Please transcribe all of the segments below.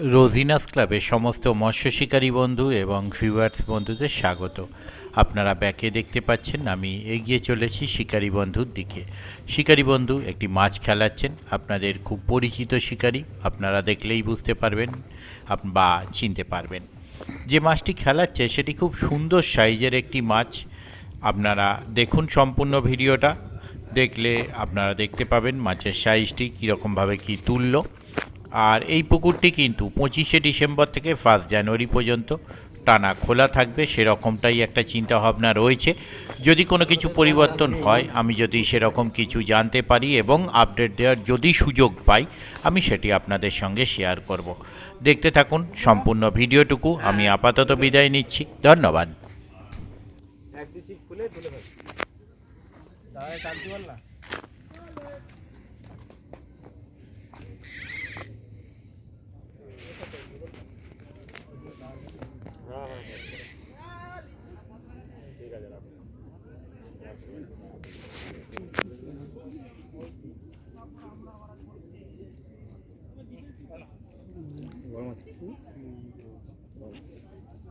রোজিনাস ক্লাবের সমস্ত মৎস্য শিকারী বন্ধু এবং ভিউয়ার্স বন্ধুদের স্বাগত। আপনারা ব্যাকে দেখতে পাচ্ছেন আমি এগিয়ে চলেছি শিকারী বন্ধুর দিকে। শিকারী বন্ধু একটি মাছ খেলাচ্ছেন, আপনাদের খুব পরিচিত শিকারী, আপনারা দেখলেই বুঝতে পারবেন বা চিনতে পারবেন। যে মাছটি খেলাচ্ছে সেটি খুব সুন্দর সাইজের একটি মাছ। আপনারা দেখুন সম্পূর্ণ ভিডিওটা, দেখলে আপনারা দেখতে পাবেন মাছের সাইজটি কীরকমভাবে কী তুলল। আর এই পুকুরটি কিন্তু 25শে ডিসেম্বর থেকে 1 জানুয়ারি পর্যন্ত টানা খোলা থাকবে, সেরকমটাই একটা চিন্তাভাবনা রয়েছে। যদি কোনো কিছু পরিবর্তন হয়, আমি যদি সেরকম কিছু জানতে পারি এবং আপডেট দেওয়ার যদি সুযোগ পাই, আমি সেটি আপনাদের সঙ্গে শেয়ার করব। দেখতে থাকুন সম্পূর্ণ ভিডিওটুকু। আমি আপাতত বিদায় নিচ্ছি, ধন্যবাদ।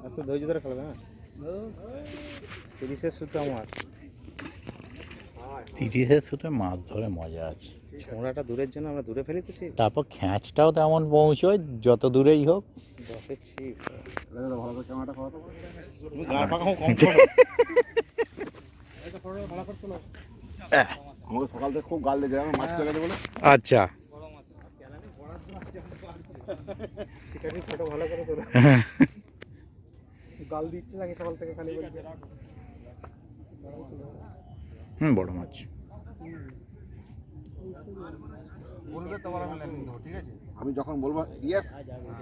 আচ্ছা ধৈর্য ধরে খেলবে। হ্যাঁ 30-এর সুতো আমার 30-এর সুতোয় মাছ ধরে মজা আছে। ছোঁড়াটা দূরের জন্য আমরা দূরে ফেলিতেছি। তারপর খ্যাঁচটাও তেমন পৌঁছয় যত দূরেই হোক। দশের ছিপ ভালো করে ক্যামেরাটা করো তো। আমাকে সকাল থেকে খুব গাল দিয়ে যায়, আমার মাছ চলে গেছে বলে। আচ্ছা, শিকারি ফটো ভালো করে তোলো। গাল দিচ্ছে নাকি সকাল থেকে খালি বলছে। বড় মাছ বলবে তোমার আমি ল্যান্ডিং দেবো, ঠিক আছে? আমি যখন বলবো ইয়েস,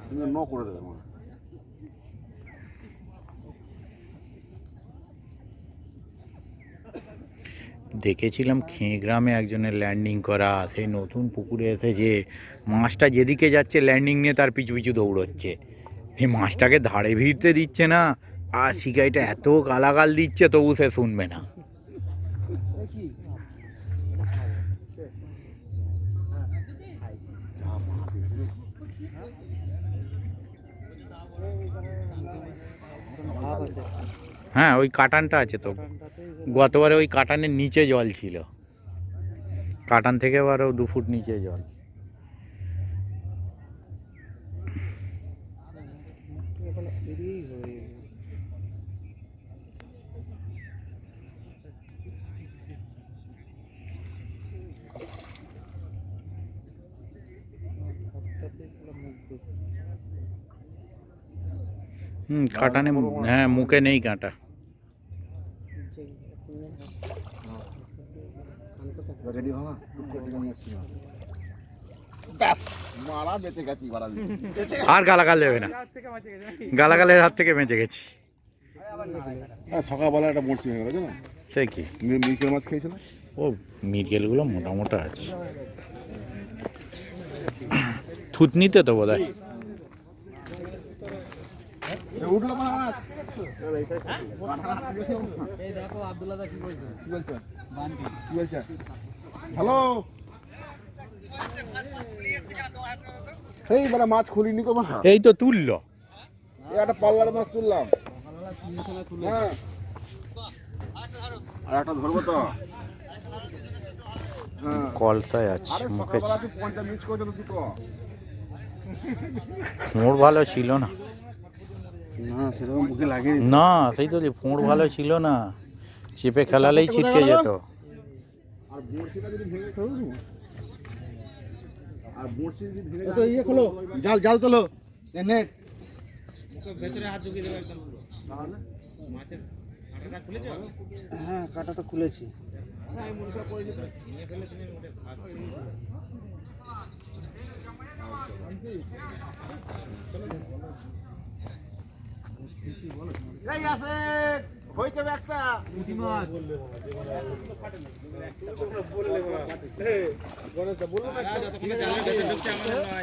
তুমি নো করে দেবে মনে। দেখেছিলাম গ্রামে একজনের ল্যান্ডিং করা, সেই নতুন পুকুরে এসে যে মাছটা যেদিকে যাচ্ছে ল্যান্ডিং নিয়ে তার পিছু পিছু দৌড়চ্ছে। এই মাছটাকে ধারে ভিড়তে দিচ্ছে না, আর শিকারিটা এত গালাগাল দিচ্ছে তবু সে শুনবে না। হ্যাঁ, ওই কাটানটা আছে তো, গতবারে ওই কাটানের নিচে জল ছিল, কাটান থেকে আরও 2 ফুট নিচে জল। কাটানে, হ্যাঁ মুখে নেই কাঁটা। রেডি হওয়া মারা বেঁচে গেছি। আর গালাগাল দেবে না, গালাগালের হাত থেকে বেঁচে গেছি। সকালবেলা একটা বড়শি হয়ে গেল না, সে কি মিরকেল মাছ খেয়েছিল। ও মিরগেলগুলো মোটা মোটা আছে, থুতনিতে তো বোধ হয়। উঠলো মাছ। হ্যালো, এই মানে মাছ খুলিনি কো মা। এই তো তুললো, একটা পাল্লার মাছ তুললাম। হ্যাঁ, আর একটা ধরবো তো। হ্যাঁ কলসায় আছে আরে মুখে। সকালবেলা তুই 50 মিস করে দিল দুটো। ফোঁড় ভালো ছিল না। না সেরকম মুখে লাগেনি। না সেই তো, ফোঁড় ভালো ছিল না, চেপে খেলালেই ছিটকে যেত। আর বড়শিটা যদি ভেঙে খেলো, আর বড়শি যদি ভেঙে তো ইয়ে খোলো, জাল জাল তোলো, নেট ভেতরে হাত ঢুকিয়ে দেবে একদম পুরো। তাহলে মাছের কাঁটাটা খুলেছো? হ্যাঁ কাটা তো খুলেছি। হ্যাঁ মনটা করে দিতে। নিয়ে ফেলে তুমি ওটা ভাত। এই আছে হইছে একটা পুঁটি মাছ।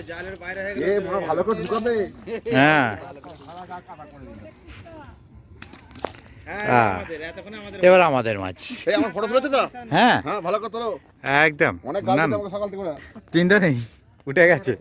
জালের বাইরে হয়ে এ মা ভালো করে ঢুকাবে। হ্যাঁ এবার আমাদের মাছ। এই আমার ফটো তুলেছো তো? হ্যাঁ হ্যাঁ ভালো করে তোলো। একদম, অনেক গাল না দিতে আমাকে সকাল থেকে। চিন্তা নেই, উঠে গেছে।